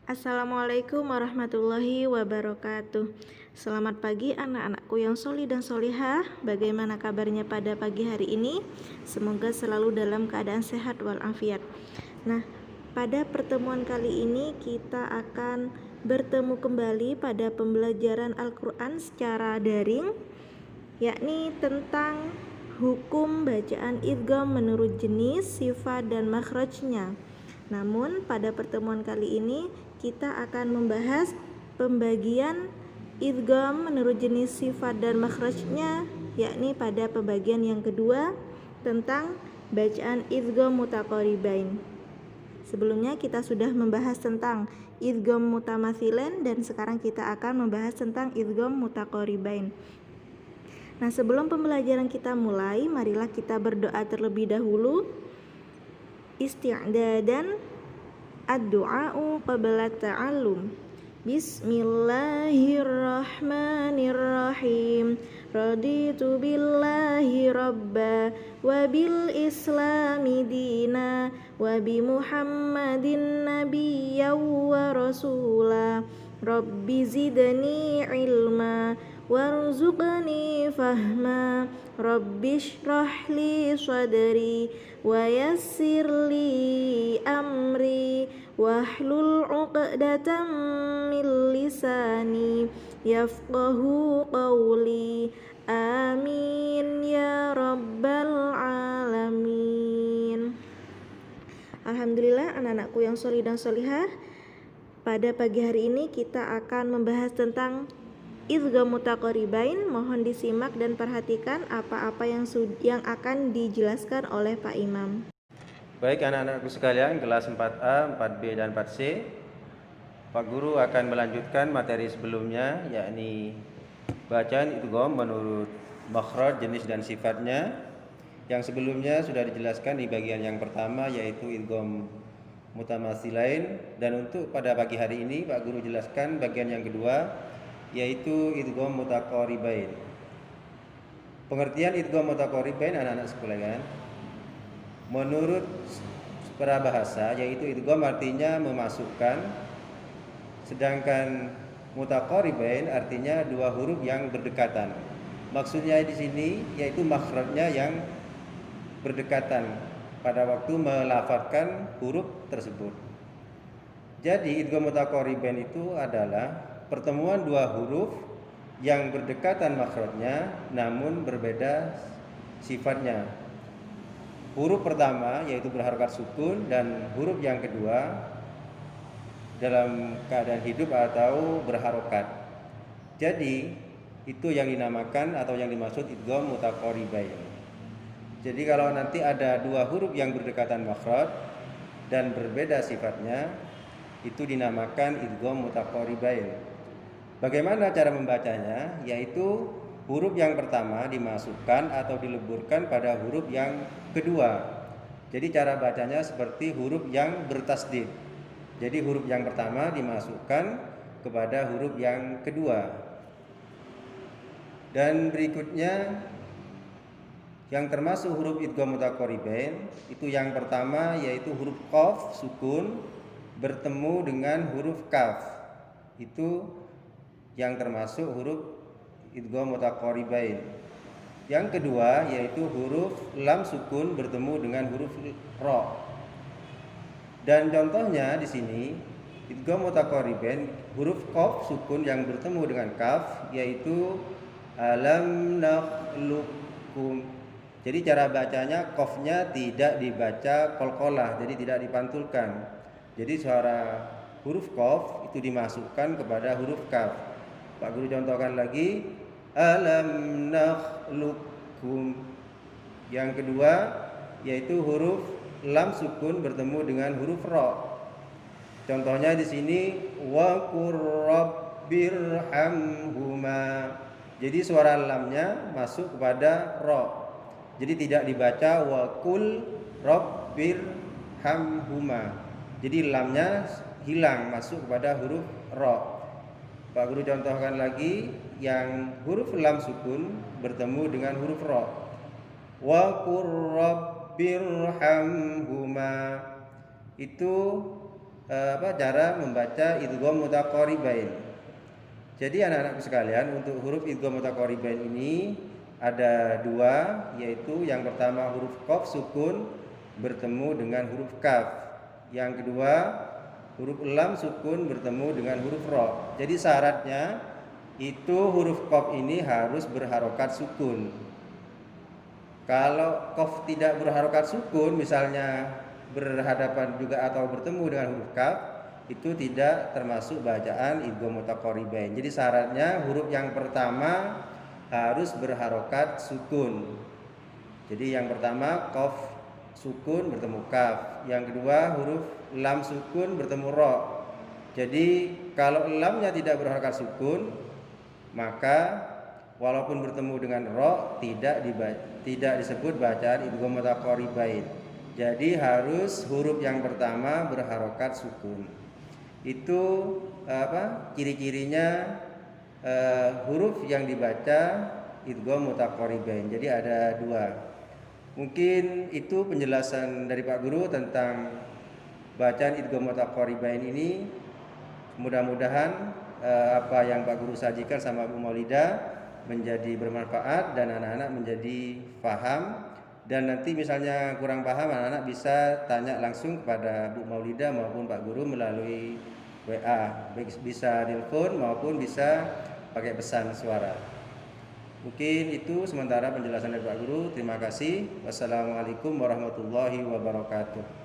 Assalamualaikum warahmatullahi wabarakatuh. Selamat pagi anak-anakku yang solih dan solihah. Bagaimana kabarnya pada pagi hari ini? Semoga selalu dalam keadaan sehat walafiat. Nah, pada pertemuan kali ini kita akan bertemu kembali pada pembelajaran Al-Quran secara daring, yakni tentang hukum bacaan idgham menurut jenis, sifat, dan makhrajnya. Namun pada pertemuan kali ini kita akan membahas pembagian idgham menurut jenis, sifat, dan makhrajnya, yakni pada pembagian yang kedua tentang bacaan idgham mutaqaribain. Sebelumnya kita sudah membahas tentang idgham mutamatsilan dan sekarang kita akan membahas tentang idgham mutaqaribain. Nah, sebelum pembelajaran kita mulai, marilah kita berdoa terlebih dahulu. Isti'dadan ad-du'a'u qabla ta'allum. Bismillahirrahmanirrahim. Raditu billahi rabba wa bil islami dina wa bi muhammadin nabiyya wa rasula. Rabbi zidni ilma warzuqni fahma. Rabbi shrah li sadri wa yassir li amri wahlul 'uqdatam min lisani yafqahu qawli. Amin ya rabbal alamin. Alhamdulillah anak-anakku yang sholih dan sholihah, pada pagi hari ini kita akan membahas tentang idgham mutaqaribain. Mohon disimak dan perhatikan apa-apa yang akan dijelaskan oleh Pak Imam. Baik anak-anakku sekalian, kelas 4A, 4B, dan 4C, Pak Guru akan melanjutkan materi sebelumnya, yakni bacaan idgham menurut makhraj, jenis, dan sifatnya. Yang sebelumnya sudah dijelaskan di bagian yang pertama, yaitu idgham mutamatsilain. Dan untuk pada pagi hari ini Pak Guru jelaskan bagian yang kedua, yaitu idgham mutaqaribain. Pengertian idgham mutaqaribain anak-anak sekalian, menurut perabahasa, yaitu idgham artinya memasukkan, sedangkan mutaqaribain artinya dua huruf yang berdekatan. Maksudnya di sini yaitu makhrajnya yang berdekatan pada waktu melafadzkan huruf tersebut. Jadi idgham mutaqaribain itu adalah pertemuan dua huruf yang berdekatan makhrajnya namun berbeda sifatnya. Huruf pertama yaitu berharokat sukun dan huruf yang kedua dalam keadaan hidup atau berharokat. Jadi itu yang dinamakan atau yang dimaksud idgham mutaqaribain. Jadi kalau nanti ada dua huruf yang berdekatan makhraj dan berbeda sifatnya, itu dinamakan idgham mutaqaribain. Bagaimana cara membacanya? Yaitu huruf yang pertama dimasukkan atau dileburkan pada huruf yang kedua. Jadi cara bacanya seperti huruf yang bertasdid. Jadi huruf yang pertama dimasukkan kepada huruf yang kedua. Dan berikutnya yang termasuk huruf idgham mutaqaribain itu yang pertama yaitu huruf qaf sukun bertemu dengan huruf kaf. Itu yang termasuk huruf idgham mutaqaribain. Yang kedua yaitu huruf lam sukun bertemu dengan huruf ra. Dan contohnya di sini idgham mutaqaribain huruf qaf sukun yang bertemu dengan kaf yaitu alam nakhluqukum. Jadi cara bacanya qafnya tidak dibaca qalqalah, jadi tidak dipantulkan. Jadi suara huruf qaf itu dimasukkan kepada huruf kaf. Pak Guru contohkan lagi, alam nakhluqukum. Yang kedua yaitu huruf lam sukun bertemu dengan huruf ra. Contohnya di sini wa qur rabbirhamhuma. Jadi suara lamnya masuk kepada ra. Jadi tidak dibaca wa qul rabbirhamhuma. Jadi lamnya hilang masuk kepada huruf ra. Pak Guru contohkan lagi yang huruf lam sukun bertemu dengan huruf ra. Wa qur rabbirhamhuma. Itu cara membaca idgham mutaqaribain. Jadi anak-anakku sekalian, untuk huruf idgham mutaqaribain ini ada dua, yaitu yang pertama huruf qaf sukun bertemu dengan huruf kaf. Yang kedua huruf lam sukun bertemu dengan huruf ro. Jadi syaratnya itu huruf qaf ini harus berharokat sukun. Kalau qaf tidak berharokat sukun, misalnya berhadapan juga atau bertemu dengan huruf kaf, itu tidak termasuk bacaan idgham mutaqaribain. Jadi syaratnya huruf yang pertama harus berharokat sukun. Jadi yang pertama qaf sukun bertemu kaf, yang kedua huruf lam sukun bertemu ro. Jadi kalau lamnya tidak berharokat sukun, maka walaupun bertemu dengan ro tidak disebut bacaan idgham mutaqaribain. Jadi harus huruf yang pertama berharokat sukun. Itu ciri-cirinya huruf yang dibaca idgham mutaqaribain. Jadi ada dua. Mungkin itu penjelasan dari Pak Guru tentang bacaan idgham mutaqaribain ini. Mudah-mudahan apa yang Pak Guru sajikan sama Bu Maulida menjadi bermanfaat dan anak-anak menjadi paham. Dan nanti misalnya kurang paham, anak-anak bisa tanya langsung kepada Bu Maulida maupun Pak Guru melalui WA, bisa telepon maupun bisa pakai pesan suara. Mungkin itu sementara penjelasan dari Pak Guru. Terima kasih. Wassalamualaikum warahmatullahi wabarakatuh.